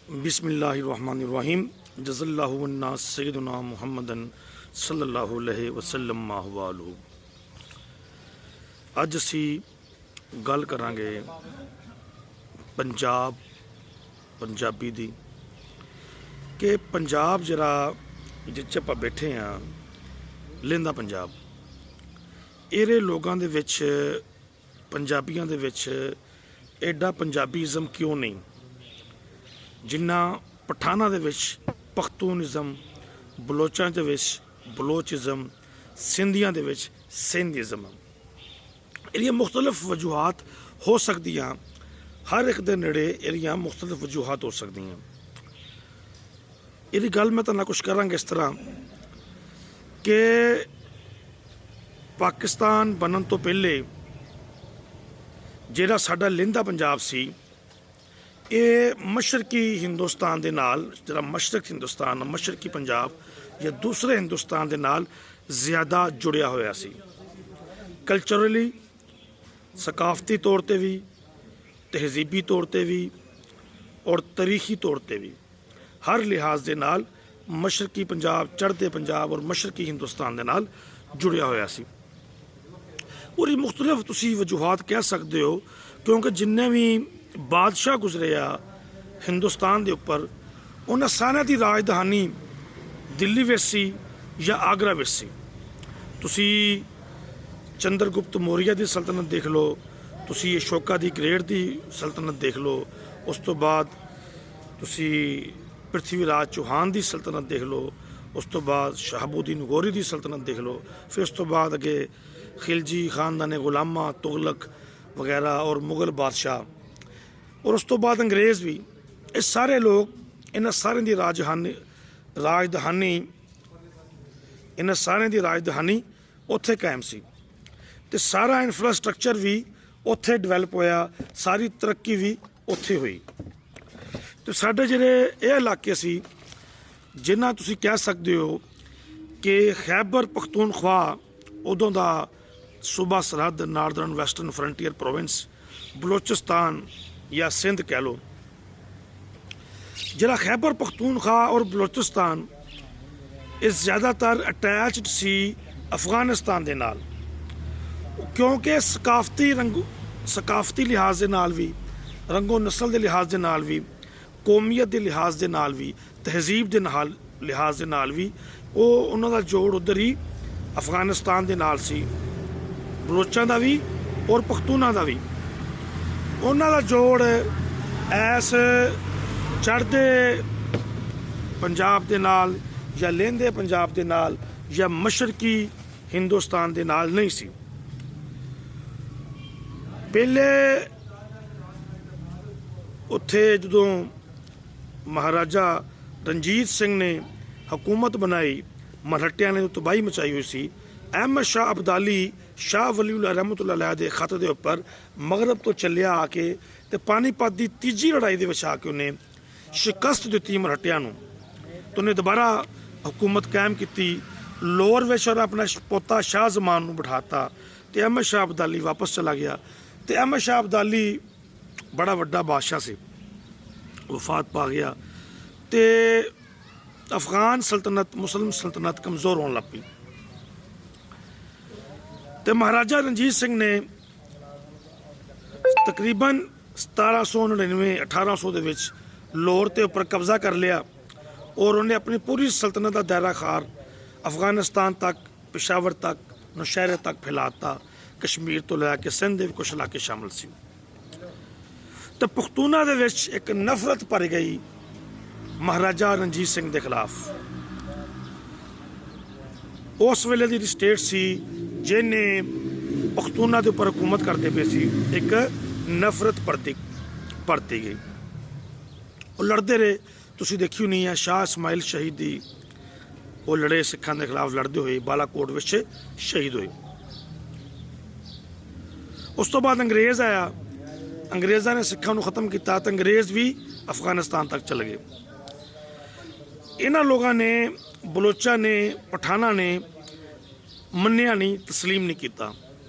बिस्मिल्लाहिर्रहमानिर्रहीम जज़ल्लाहुन्ना सय्यदुना मुहम्मदन सल्लल्लाहु अलैहि वसल्लम माहवालू। ਅੱਜ ਅਸੀਂ ਗੱਲ ਕਰਾਂਗੇ ਪੰਜਾਬੀ ਦੀ ਕਿ ਪੰਜਾਬ ਜਿਹੜਾ ਜਿੱਥੇ ਆਪਾਂ ਬੈਠੇ ਹਾਂ ਲਹਿੰਦਾ ਪੰਜਾਬ, ਇਹਦੇ ਲੋਕਾਂ ਦੇ ਵਿੱਚ ਪੰਜਾਬੀਆਂ ਦੇ ਵਿੱਚ ਐਡਾ ਪੰਜਾਬੀਜ਼ਮ ਕਿਉਂ ਨਹੀਂ ਜਿੰਨਾ ਪਠਾਨਾਂ ਦੇ ਵਿੱਚ ਪਖਤੂਨਿਜ਼ਮ, ਬਲੋਚਾਂ ਦੇ ਵਿੱਚ ਬਲੋਚਿਜ਼ਮ, ਸਿੰਧੀਆਂ ਦੇ ਵਿੱਚ ਸਿੰਧੀਜ਼ਮ। ਇਹਦੀਆਂ ਮੁਖਤਲਿਫ ਵਜੂਹਾਤ ਹੋ ਸਕਦੀਆਂ, ਹਰ ਇੱਕ ਦੇ ਨੇੜੇ ਇਹਦੀਆਂ ਮੁਖਤਲਿਫ ਵਜੂਹਾਤ ਹੋ ਸਕਦੀਆਂ। ਇਹਦੀ ਗੱਲ ਮੈਂ ਤੁਹਾਨੂੰ ਕੁਛ ਕਰਾਂਗਾ ਇਸ ਤਰ੍ਹਾਂ ਕਿ ਪਾਕਿਸਤਾਨ ਬਣਨ ਤੋਂ ਪਹਿਲੇ ਜਿਹੜਾ ਸਾਡਾ ਲਹਿੰਦਾ ਪੰਜਾਬ ਸੀ, ਇਹ ਮਸ਼ਰਕੀ ਹਿੰਦੁਸਤਾਨ ਦੇ ਨਾਲ, ਜਿਹੜਾ ਮਸ਼ਰਕ ਹਿੰਦੁਸਤਾਨ, ਮਸ਼ਰਕੀ ਪੰਜਾਬ ਜਾਂ ਦੂਸਰੇ ਹਿੰਦੁਸਤਾਨ ਦੇ ਨਾਲ ਜ਼ਿਆਦਾ ਜੁੜਿਆ ਹੋਇਆ ਸੀ। ਕਲਚਰਲੀ, ਸਕਾਫਤੀ ਤੌਰ 'ਤੇ ਵੀ, ਤਹਿਜ਼ੀਬੀ ਤੌਰ 'ਤੇ ਵੀ ਔਰ ਤਾਰੀਖੀ ਤੌਰ 'ਤੇ ਵੀ, ਹਰ ਲਿਹਾਜ਼ ਦੇ ਨਾਲ ਮਸ਼ਰਕੀ ਪੰਜਾਬ, ਚੜ੍ਹਦੇ ਪੰਜਾਬ ਔਰ ਮਸ਼ਰਕੀ ਹਿੰਦੁਸਤਾਨ ਦੇ ਨਾਲ ਜੁੜਿਆ ਹੋਇਆ ਸੀ। ਉਹਦੀ ਮੁਖਤਲਿਫ ਤੁਸੀਂ ਵਜੂਹਾਤ ਕਹਿ ਸਕਦੇ ਹੋ, ਕਿਉਂਕਿ ਜਿੰਨੇ ਵੀ ਬਾਦਸ਼ਾਹ ਗੁਜ਼ਰੇ ਆ ਹਿੰਦੁਸਤਾਨ ਦੇ ਉੱਪਰ, ਉਹਨਾਂ ਸਾਰਿਆਂ ਦੀ ਰਾਜਧਾਨੀ ਦਿੱਲੀ ਵਿੱਚ ਸੀ ਜਾਂ ਆਗਰਾ ਵਿੱਚ ਸੀ। ਤੁਸੀਂ ਚੰਦਰਗੁਪਤ ਮੌਰੀਆ ਦੀ ਸਲਤਨਤ ਦੇਖ ਲਓ, ਤੁਸੀਂ ਅਸ਼ੋਕਾ ਦੀ ਗ੍ਰੇਟ ਦੀ ਸਲਤਨਤ ਦੇਖ ਲਓ, ਉਸ ਤੋਂ ਬਾਅਦ ਤੁਸੀਂ ਪ੍ਰਿਥਵੀ ਰਾਜ ਚੌਹਾਨ ਦੀ ਸਲਤਨਤ ਦੇਖ ਲਓ, ਉਸ ਤੋਂ ਬਾਅਦ ਸ਼ਹਾਬੂਦੀਨ ਗੌਰੀ ਦੀ ਸਲਤਨਤ ਦੇਖ ਲਓ, ਫਿਰ ਉਸ ਤੋਂ ਬਾਅਦ ਅੱਗੇ ਖਿਲਜੀ ਖਾਨਦਾਨ ਗੁਲਾਮਾ, ਤੁਗਲਕ ਵਗੈਰਾ ਔਰ ਮੁਗਲ ਬਾਦਸ਼ਾਹ, ਔਰ ਉਸ ਤੋਂ ਬਾਅਦ ਅੰਗਰੇਜ਼ ਵੀ। ਇਹ ਸਾਰੇ ਲੋਕ, ਇਹਨਾਂ ਸਾਰਿਆਂ ਦੀ ਰਾਜਧਾਨੀ ਉੱਥੇ ਕਾਇਮ ਸੀ ਅਤੇ ਸਾਰਾ ਇਨਫਰਾਸਟਰਕਚਰ ਵੀ ਉੱਥੇ ਡਿਵੈਲਪ ਹੋਇਆ, ਸਾਰੀ ਤਰੱਕੀ ਵੀ ਉੱਥੇ ਹੋਈ। ਅਤੇ ਸਾਡੇ ਜਿਹੜੇ ਇਹ ਇਲਾਕੇ ਸੀ, ਜਿਨ੍ਹਾਂ ਤੁਸੀਂ ਕਹਿ ਸਕਦੇ ਹੋ ਕਿ ਖੈਬਰ ਪਖਤੂਨਖਵਾ ਉਦੋਂ ਦਾ ਸੂਬਾ ਸਰਹੱਦ, Northern western frontier province, Balochistan ਜਾਂ ਸਿੰਧ ਕਹਿ ਲਓ। ਜਿਹੜਾ ਖੈਬਰ ਪਖਤੂਨਖਵਾ ਔਰ ਬਲੋਚਿਸਤਾਨ, ਇਹ ਜ਼ਿਆਦਾਤਰ ਅਟੈਚਡ ਸੀ ਅਫਗਾਨਿਸਤਾਨ ਦੇ ਨਾਲ, ਕਿਉਂਕਿ ਸਕਾਫਤੀ ਲਿਹਾਜ਼ ਦੇ ਨਾਲ ਵੀ, ਰੰਗੋ ਨਸਲ ਦੇ ਲਿਹਾਜ਼ ਦੇ ਨਾਲ ਵੀ, ਕੌਮੀਅਤ ਦੇ ਲਿਹਾਜ਼ ਦੇ ਨਾਲ ਵੀ, ਤਹਿਜ਼ੀਬ ਦੇ ਲਿਹਾਜ਼ ਦੇ ਨਾਲ ਵੀ, ਉਹਨਾਂ ਦਾ ਜੋੜ ਉੱਧਰ ਹੀ ਅਫਗਾਨਿਸਤਾਨ ਦੇ ਨਾਲ ਸੀ, ਬਲੋਚਾਂ ਦਾ ਵੀ ਔਰ ਪਖਤੂਨਾਂ ਦਾ ਵੀ। ਉਹਨਾਂ ਦਾ ਜੋੜ ਐਸ ਚੜ੍ਹਦੇ ਪੰਜਾਬ ਦੇ ਨਾਲ ਜਾਂ ਲਹਿੰਦੇ ਪੰਜਾਬ ਦੇ ਨਾਲ ਜਾਂ ਮਸ਼ਰਕੀ ਹਿੰਦੁਸਤਾਨ ਦੇ ਨਾਲ ਨਹੀਂ ਸੀ। ਪਹਿਲੇ ਉੱਥੇ ਜਦੋਂ ਮਹਾਰਾਜਾ ਰਣਜੀਤ ਸਿੰਘ ਨੇ ਹਕੂਮਤ ਬਣਾਈ, ਮਰਹੱਟਿਆਂ ਨੇ ਤਬਾਹੀ ਮਚਾਈ ਹੋਈ ਸੀ। ਅਹਿਮਦ ਸ਼ਾਹ ਅਬਦਾਲੀ ਸ਼ਾਹ ਵਲੀਉੱਲਾ ਰਹਿਮਤੁੱਲਾਹ ਅਲੈਹ ਦੇ ਖੱਤ ਦੇ ਉੱਪਰ ਮਗਰਬ ਤੋਂ ਚੱਲਿਆ ਆ ਕੇ ਅਤੇ ਪਾਣੀਪਤ ਦੀ ਤੀਜੀ ਲੜਾਈ ਦੇ ਵਿੱਚ ਆ ਕੇ ਉਹਨੇ ਸ਼ਿਕਸਤ ਦਿੱਤੀ ਮਰਹੱਟਿਆਂ ਨੂੰ, ਅਤੇ ਉਹਨੇ ਦੁਬਾਰਾ ਹਕੂਮਤ ਕਾਇਮ ਕੀਤੀ। ਲਾਹੌਰ ਵਿੱਚ ਔਰ ਆਪਣਾ ਪੋਤਾ ਸ਼ਾਹ ਜ਼ਮਾਨ ਨੂੰ ਬਿਠਾਤਾ ਅਤੇ ਅਹਿਮਦ ਸ਼ਾਹ ਅਬਦਾਲੀ ਵਾਪਸ ਚਲਾ ਗਿਆ। ਅਤੇ ਅਹਿਮਦ ਸ਼ਾਹ ਅਬਦਾਲੀ ਬੜਾ ਵੱਡਾ ਬਾਦਸ਼ਾਹ ਸੀ, ਵਫਾਤ ਪਾ ਗਿਆ ਅਤੇ ਅਫਗਾਨ ਸਲਤਨਤ, ਮੁਸਲਿਮ ਸਲਤਨਤ ਕਮਜ਼ੋਰ ਹੋਣ ਲੱਗ ਪਈ। ਅਤੇ ਮਹਾਰਾਜਾ ਰਣਜੀਤ ਸਿੰਘ ਨੇ ਤਕਰੀਬਨ 1799-1800 ਦੇ ਵਿੱਚ ਲਾਹੌਰ ਦੇ ਉੱਪਰ ਕਬਜ਼ਾ ਕਰ ਲਿਆ ਔਰ ਉਹਨੇ ਆਪਣੀ ਪੂਰੀ ਸਲਤਨਤ ਦਾ ਦਾਇਰਾ ਖਾਰ ਅਫਗਾਨਿਸਤਾਨ ਤੱਕ, ਪਿਸ਼ਾਵਰ ਤੱਕ, ਨੌਸ਼ਹਿਰੇ ਤੱਕ ਫੈਲਾਤਾ। ਕਸ਼ਮੀਰ ਤੋਂ ਲੈ ਕੇ ਸਿੰਧ ਦੇ ਵੀ ਕੁਛ ਇਲਾਕੇ ਸ਼ਾਮਲ ਸੀ। ਅਤੇ ਪਖਤੂਨਾਂ ਦੇ ਵਿੱਚ ਇੱਕ ਨਫ਼ਰਤ ਭਰ ਗਈ ਮਹਾਰਾਜਾ ਰਣਜੀਤ ਸਿੰਘ ਦੇ ਖਿਲਾਫ। ਉਸ ਵੇਲੇ ਦੀ ਸਟੇਟ ਸੀ ਜਿਹਨੇ ਪਖਤੂਨਾਂ ਦੇ ਉੱਪਰ ਹਕੂਮਤ ਕਰਦੇ ਪਏ ਸੀ, ਇੱਕ ਨਫ਼ਰਤ ਭਰਤੀ ਗਈ। ਉਹ ਲੜਦੇ ਰਹੇ, ਤੁਸੀਂ ਦੇਖੀ ਨਹੀਂ ਹੈ, ਸ਼ਾਹ ਇਸਮਾਇਲ ਸ਼ਹੀਦੀ, ਉਹ ਲੜੇ ਸਿੱਖਾਂ ਦੇ ਖਿਲਾਫ, ਲੜਦੇ ਹੋਏ ਬਾਲਾਕੋਟ ਵਿੱਚ ਸ਼ਹੀਦ ਹੋਏ। ਉਸ ਤੋਂ ਬਾਅਦ ਅੰਗਰੇਜ਼ ਆਇਆ, ਅੰਗਰੇਜ਼ਾਂ ਨੇ ਸਿੱਖਾਂ ਨੂੰ ਖਤਮ ਕੀਤਾ ਤਾਂ ਅੰਗਰੇਜ਼ ਵੀ ਅਫਗਾਨਿਸਤਾਨ ਤੱਕ ਚਲੇ ਗਏ। ਇਹਨਾਂ ਲੋਕਾਂ ਨੇ, ਬਲੋਚਾਂ ਨੇ, ਪਠਾਨਾਂ ਨੇ ਮੰਨਿਆ ਨਹੀਂ, ਤਸਲੀਮ ਨਹੀਂ ਕੀਤਾ,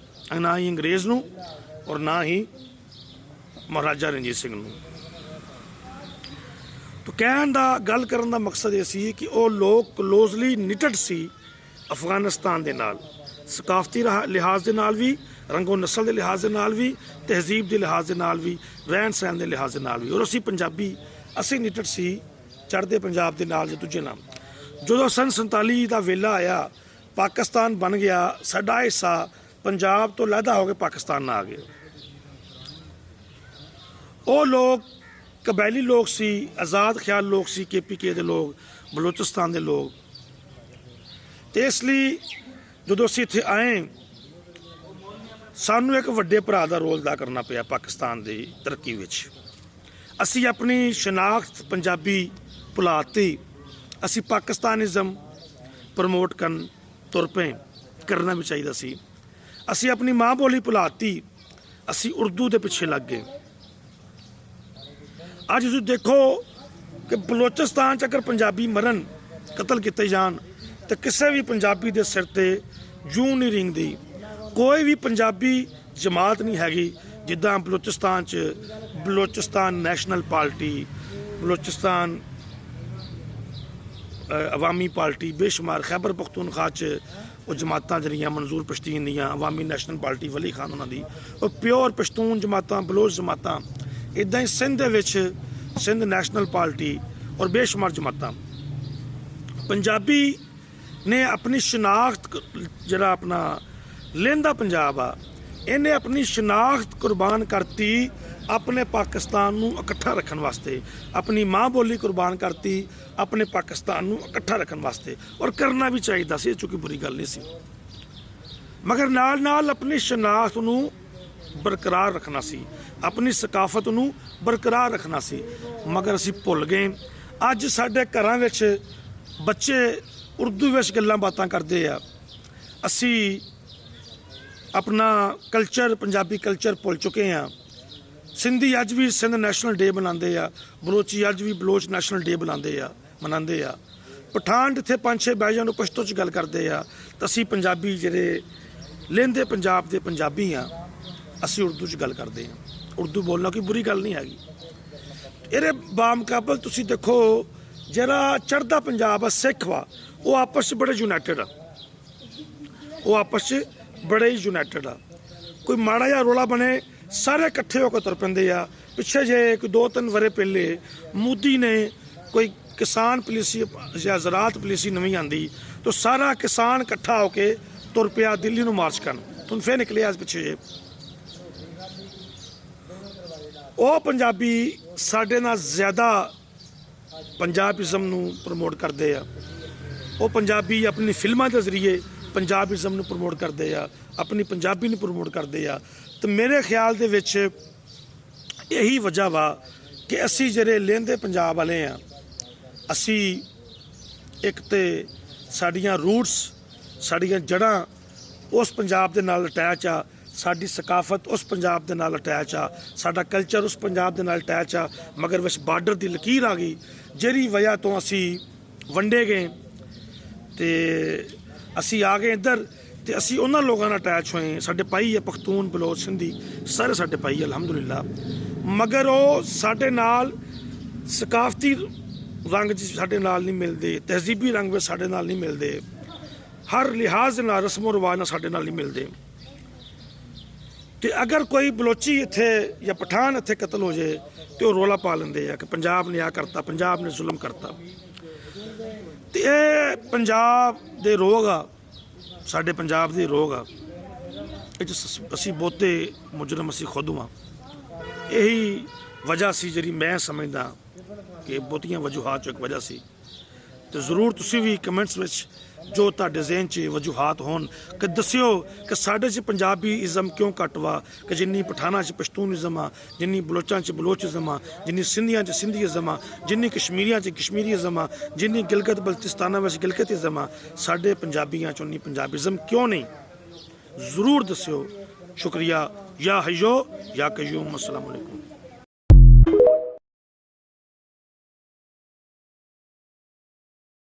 ਨਾ ਹੀ ਅੰਗਰੇਜ਼ ਨੂੰ ਔਰ ਨਾ ਹੀ ਮਹਾਰਾਜਾ ਰਣਜੀਤ ਸਿੰਘ ਨੂੰ। तो ਕਹਿਣ ਦਾ ਗੱਲ ਕਰਨ ਦਾ ਮਕਸਦ ਇਹ ਸੀ ਕਿ ਉਹ ਲੋਕ ਕਲੋਜ਼ਲੀ ਨਿਟਡ ਸੀ ਅਫਗਾਨਿਸਤਾਨ ਦੇ ਨਾਲ, ਸਕਾਫਤੀ ਲਿਹਾਜ਼ ਦੇ ਨਾਲ ਵੀ, ਰੰਗੋ ਨਸਲ ਦੇ ਲਿਹਾਜ਼ ਦੇ ਨਾਲ ਵੀ, ਤਹਿਜ਼ੀਬ ਦੇ ਲਿਹਾਜ਼ ਦੇ ਨਾਲ ਵੀ, ਰਹਿਣ ਸਹਿਣ ਦੇ ਲਿਹਾਜ਼ ਦੇ ਨਾਲ ਵੀ। ਔਰ ਅਸੀਂ ਪੰਜਾਬੀ, ਅਸੀਂ ਨਿਟਡ ਸੀ ਚੜ੍ਹਦੇ ਪੰਜਾਬ ਦੇ ਨਾਲ ਜਾਂ ਦੂਜੇ ਨਾਲ। ਜਦੋਂ ਸੰਨ 47 ਦਾ ਵੇਲਾ ਆਇਆ, ਪਾਕਿਸਤਾਨ ਬਣ ਗਿਆ, ਸਾਡਾ ਹਿੱਸਾ ਪੰਜਾਬ ਤੋਂ ਲਹਿਦਾ ਹੋ ਕੇ ਪਾਕਿਸਤਾਨ ਨਾਲ ਆ ਗਿਆ। ਉਹ ਲੋਕ ਕਬਾਇਲੀ ਲੋਕ ਸੀ, ਆਜ਼ਾਦ ਖਿਆਲ ਲੋਕ ਸੀ, KPK ਦੇ ਲੋਕ, ਬਲੋਚਿਸਤਾਨ ਦੇ ਲੋਕ। ਤੇ ਇਸ ਲਈ ਜਦੋਂ ਅਸੀਂ ਇੱਥੇ ਆਏ, ਸਾਨੂੰ ਇੱਕ ਵੱਡੇ ਭਰਾ ਦਾ ਰੋਲ ਅਦਾ ਕਰਨਾ ਪਿਆ ਪਾਕਿਸਤਾਨ ਦੀ ਤਰੱਕੀ ਵਿੱਚ। ਅਸੀਂ ਆਪਣੀ ਸ਼ਨਾਖਤ ਪੰਜਾਬੀ ਭੁਲਾਤੀ, ਅਸੀਂ ਪਾਕਿਸਤਾਨਿਜ਼ਮ ਪ੍ਰਮੋਟ ਕਰਨ ਤੁਰ ਪਏ, ਕਰਨਾ ਵੀ ਚਾਹੀਦਾ ਸੀ। ਅਸੀਂ ਆਪਣੀ ਮਾਂ ਬੋਲੀ ਭੁਲਾਤੀ, ਅਸੀਂ ਉਰਦੂ ਦੇ ਪਿੱਛੇ ਲੱਗ ਗਏ। ਅੱਜ ਤੁਸੀਂ ਦੇਖੋ ਕਿ ਬਲੋਚਿਸਤਾਨ 'ਚ ਅਗਰ ਪੰਜਾਬੀ ਮਰਨ, ਕਤਲ ਕੀਤੇ ਜਾਣ, ਤਾਂ ਕਿਸੇ ਵੀ ਪੰਜਾਬੀ ਦੇ ਸਿਰ ਤੇ ਜੂੰ ਨਹੀਂ ਰਿੰਗਦੀ। ਕੋਈ ਵੀ ਪੰਜਾਬੀ ਜਮਾਤ ਨਹੀਂ ਹੈਗੀ ਜਿੱਦਾਂ ਬਲੋਚਿਸਤਾਨ 'ਚ Balochistan national party, Balochistan Awami party, ਬੇਸ਼ੁਮਾਰ ਖੈਬਰ ਪਖਤੂਨਖਵਾ 'ਚ ਉਹ ਜਮਾਤਾਂ ਜਿਹੜੀਆਂ ਮਨਜ਼ੂਰ ਪਸ਼ਤੀਨ ਦੀਆਂ, ਅਵਾਮੀ ਨੈਸ਼ਨਲ ਪਾਰਟੀ, ਵਲੀ ਖਾਨ ਉਹਨਾਂ ਦੀ, ਉਹ ਪਿਓਰ ਪਸ਼ਤੂਨ ਜਮਾਤਾਂ, ਬਲੋਚ ਜਮਾਤਾਂ। ਇੱਦਾਂ ਹੀ ਸਿੰਧ ਦੇ ਵਿੱਚ ਸਿੰਧ ਨੈਸ਼ਨਲ ਪਾਰਟੀ ਔਰ ਬੇਸ਼ੁਮਾਰ ਜਮਾਤਾਂ। ਪੰਜਾਬੀ ਨੇ ਆਪਣੀ ਸ਼ਨਾਖਤ, ਜਿਹੜਾ ਆਪਣਾ ਲਹਿੰਦਾ ਪੰਜਾਬ ਆ, ਇਹਨੇ ਆਪਣੀ ਸ਼ਨਾਖਤ ਕੁਰਬਾਨ ਕਰਤੀ ਆਪਣੇ ਪਾਕਿਸਤਾਨ ਨੂੰ ਇਕੱਠਾ ਰੱਖਣ ਵਾਸਤੇ, ਆਪਣੀ ਮਾਂ ਬੋਲੀ ਕੁਰਬਾਨ ਕਰਤੀ ਆਪਣੇ ਪਾਕਿਸਤਾਨ ਨੂੰ ਇਕੱਠਾ ਰੱਖਣ ਵਾਸਤੇ। ਔਰ ਕਰਨਾ ਵੀ ਚਾਹੀਦਾ ਸੀ, ਇਹ ਚੁੱਕੀ ਬੁਰੀ ਗੱਲ ਨਹੀਂ ਸੀ, ਮਗਰ ਨਾਲ ਨਾਲ ਆਪਣੀ ਸ਼ਨਾਖਤ ਨੂੰ ਬਰਕਰਾਰ ਰੱਖਣਾ ਸੀ, ਆਪਣੀ ਸਕਾਫਤ ਨੂੰ ਬਰਕਰਾਰ ਰੱਖਣਾ ਸੀ। ਮਗਰ ਅਸੀਂ ਭੁੱਲ ਗਏ। ਅੱਜ ਸਾਡੇ ਘਰਾਂ ਵਿੱਚ ਬੱਚੇ ਉਰਦੂ ਵਿੱਚ ਗੱਲਾਂ ਬਾਤਾਂ ਕਰਦੇ ਆ। ਅਸੀਂ ਆਪਣਾ ਕਲਚਰ, ਪੰਜਾਬੀ ਕਲਚਰ ਭੁੱਲ ਚੁੱਕੇ ਹਾਂ। ਸਿੰਧੀ ਅੱਜ ਵੀ ਸਿੰਧ ਨੈਸ਼ਨਲ ਡੇ ਮਨਾਉਂਦੇ ਆ, ਬਲੋਚੀ ਅੱਜ ਵੀ ਬਲੋਚ ਨੈਸ਼ਨਲ ਡੇ ਮਨਾਉਂਦੇ ਆ। ਪਠਾਨ ਜਿੱਥੇ 5-6 ਬਹਿ ਜਾਣ ਨੂੰ ਪਸ਼ਤੋ 'ਚ ਗੱਲ ਕਰਦੇ ਆ, ਤਾਂ ਅਸੀਂ ਪੰਜਾਬੀ ਜਿਹੜੇ ਲਹਿੰਦੇ ਪੰਜਾਬ ਦੇ ਪੰਜਾਬੀ ਆ, ਅਸੀਂ ਉਰਦੂ 'ਚ ਗੱਲ ਕਰਦੇ ਹਾਂ। ਉਰਦੂ ਬੋਲਣਾ ਕੋਈ ਬੁਰੀ ਗੱਲ ਨਹੀਂ ਹੈਗੀ। ਇਹਦੇ ਬਾਮਕਾਬਲ ਤੁਸੀਂ ਦੇਖੋ, ਜਿਹੜਾ ਚੜ੍ਹਦਾ ਪੰਜਾਬ ਆ, ਸਿੱਖ ਵਾ, ਉਹ ਆਪਸ 'ਚ ਬੜੇ ਯੂਨਾਈਟਿਡ ਆ, ਉਹ ਆਪਸ 'ਚ ਬੜੇ ਹੀ ਯੂਨਾਈਟਿਡ ਆ। ਕੋਈ ਮਾੜਾ ਜਿਹਾ ਰੌਲਾ ਬਣੇ, ਸਾਰੇ ਇਕੱਠੇ ਹੋ ਕੇ ਤੁਰ ਪੈਂਦੇ ਆ। ਪਿੱਛੇ ਜੇ ਕੋਈ 2-3 ਵਰੇ ਪਹਿਲੇ ਮੋਦੀ ਨੇ ਕੋਈ ਕਿਸਾਨ ਪਾਲਿਸੀ ਜਾਂ ਜ਼ਰਾਤ ਪਾਲਿਸੀ ਨਵੀਂ ਆਂਦੀ, ਤਾਂ ਸਾਰਾ ਕਿਸਾਨ ਇਕੱਠਾ ਹੋ ਕੇ ਤੁਰ ਪਿਆ ਦਿੱਲੀ ਨੂੰ ਮਾਰਚ ਕਰਨ। ਤੁਹਾਨੂੰ ਫਿਰ ਨਿਕਲਿਆ ਅੱਜ ਪਿੱਛੇ ਜੇ ਉਹ ਪੰਜਾਬੀ ਸਾਡੇ ਨਾਲ ਜ਼ਿਆਦਾ ਪੰਜਾਬਿਜ਼ਮ ਨੂੰ ਪ੍ਰਮੋਟ ਕਰਦੇ ਆ। ਉਹ ਪੰਜਾਬੀ ਆਪਣੀ ਫਿਲਮਾਂ ਦੇ ਜ਼ਰੀਏ ਪੰਜਾਬਿਜ਼ਮ ਨੂੰ ਪ੍ਰਮੋਟ ਕਰਦੇ ਆ, ਆਪਣੀ ਪੰਜਾਬੀ ਨੂੰ ਪ੍ਰਮੋਟ ਕਰਦੇ ਆ। ਤੇ ਮੇਰੇ ਖਿਆਲ ਦੇ ਵਿੱਚ ਇਹੀ ਵਜ੍ਹਾ ਵਾ ਕਿ ਅਸੀਂ ਜਿਹੜੇ ਲਹਿੰਦੇ ਪੰਜਾਬ ਵਾਲੇ ਆ, ਅਸੀਂ ਇੱਕ ਤੇ ਸਾਡੀਆਂ ਰੂਟਸ, ਸਾਡੀਆਂ ਜੜ੍ਹਾਂ ਉਸ ਪੰਜਾਬ ਦੇ ਨਾਲ ਅਟੈਚ ਆ, ਸਾਡੀ ਸਕਾਫਤ ਉਸ ਪੰਜਾਬ ਦੇ ਨਾਲ ਅਟੈਚ ਆ, ਸਾਡਾ ਕਲਚਰ ਉਸ ਪੰਜਾਬ ਦੇ ਨਾਲ ਅਟੈਚ ਆ। ਮਗਰ ਵਿੱਚ ਬਾਰਡਰ ਦੀ ਲਕੀਰ ਆ ਗਈ, ਜਿਹੜੀ ਵਜ੍ਹਾ ਤੋਂ ਅਸੀਂ ਵੰਡੇ ਗਏ ਤੇ ਅਸੀਂ ਆ ਗਏ ਇੱਧਰ, ਤੇ ਅਸੀਂ ਉਹਨਾਂ ਲੋਕਾਂ ਨਾਲ ਅਟੈਚ ਹੋਏ। ਸਾਡੇ ਭਾਈ ਆ ਪਖਤੂਨ, ਬਲੋਚ, ਸਿੰਧੀ, ਸਾਰੇ ਸਾਡੇ ਭਾਈ ਅਲਹਮਦੁਲਿਲਾ। ਮਗਰ ਉਹ ਸਾਡੇ ਨਾਲ ਸਕਾਫਤੀ ਰੰਗ 'ਚ ਸਾਡੇ ਨਾਲ ਨਹੀਂ ਮਿਲਦੇ, ਤਹਿਜ਼ੀਬੀ ਰੰਗ ਵਿੱਚ ਸਾਡੇ ਨਾਲ ਨਹੀਂ ਮਿਲਦੇ, ਹਰ ਲਿਹਾਜ਼ ਨਾਲ, ਰਸਮੋ ਰਿਵਾਜ ਨਾਲ ਸਾਡੇ ਨਾਲ ਨਹੀਂ ਮਿਲਦੇ। ਤੇ ਅਗਰ ਕੋਈ ਬਲੋਚੀ ਇੱਥੇ ਜਾਂ ਪਠਾਨ ਇੱਥੇ ਕਤਲ ਹੋ ਜਾਏ ਤੇ ਉਹ ਰੌਲਾ ਪਾ ਲੈਂਦੇ ਆ ਕਿ ਪੰਜਾਬ ਨੇ ਆ ਕਰਤਾ, ਪੰਜਾਬ ਨੇ ਜ਼ੁਲਮ ਕਰਤਾ। ਤੇ ਇਹ ਪੰਜਾਬ ਦੇ ਰੋਗ ਆ, ਸਾਡੇ ਪੰਜਾਬ ਦੇ ਰੋਗ ਆ। ਇਹ 'ਚ ਅਸੀਂ ਬਹੁਤੇ ਮੁਜਰਮ ਅਸੀਂ ਖੁਦ ਹਾਂ। ਇਹੀ ਵਜ੍ਹਾ ਸੀ ਜਿਹੜੀ ਮੈਂ ਸਮਝਦਾ ਕਿ ਬਹੁਤੀਆਂ ਵਜੂਹਾਤ 'ਚੋਂ ਇੱਕ ਵਜ੍ਹਾ ਸੀ। ਤੇ ਜ਼ਰੂਰ ਤੁਸੀਂ ਵੀ ਕਮੈਂਟਸ ਵਿੱਚ ਜੋ ਤੁਹਾਡੇ ਜ਼ਿਹਨ 'ਚ ਵਜੂਹਾਤ ਹੋਣ ਕਿ ਦੱਸਿਓ ਕਿ ਸਾਡੇ 'ਚ ਪੰਜਾਬੀ ਇਜ਼ਮ ਕਿਉਂ ਘੱਟ ਵਾ, ਕਿ ਜਿੰਨੀ ਪਠਾਨਾਂ 'ਚ ਪਸ਼ਤੂਨ ਇਜ਼ਮ ਆ, ਜਿੰਨੀ ਬਲੋਚਾਂ 'ਚ ਬਲੋਚ ਇਜ਼ਮ ਆ, ਜਿੰਨੀ ਸਿੰਧੀਆਂ 'ਚ ਸਿੰਧੀ ਇਜ਼ਮ ਆ, ਜਿੰਨੀ ਕਸ਼ਮੀਰੀਆਂ 'ਚ ਕਸ਼ਮੀਰੀ ਇਜ਼ਮ ਆ, ਜਿੰਨੀ ਗਿਲਗਤ ਬਲਤਿਸਤਾਨਾਂ ਵਿੱਚ ਗਿਲਗਤ ਇਜ਼ਮ ਆ, ਸਾਡੇ ਪੰਜਾਬੀਆਂ 'ਚ ਉਨੀ ਪੰਜਾਬੀਜ਼ਮ ਕਿਉਂ ਨਹੀਂ? ਜ਼ਰੂਰ ਦੱਸਿਓ। ਸ਼ੁਕਰੀਆ। ਯਾ ਹਯੋ ਯਾ ਕਯੂਮ। ਅਸਲਾਮ ਅਲੈਕੁਮ।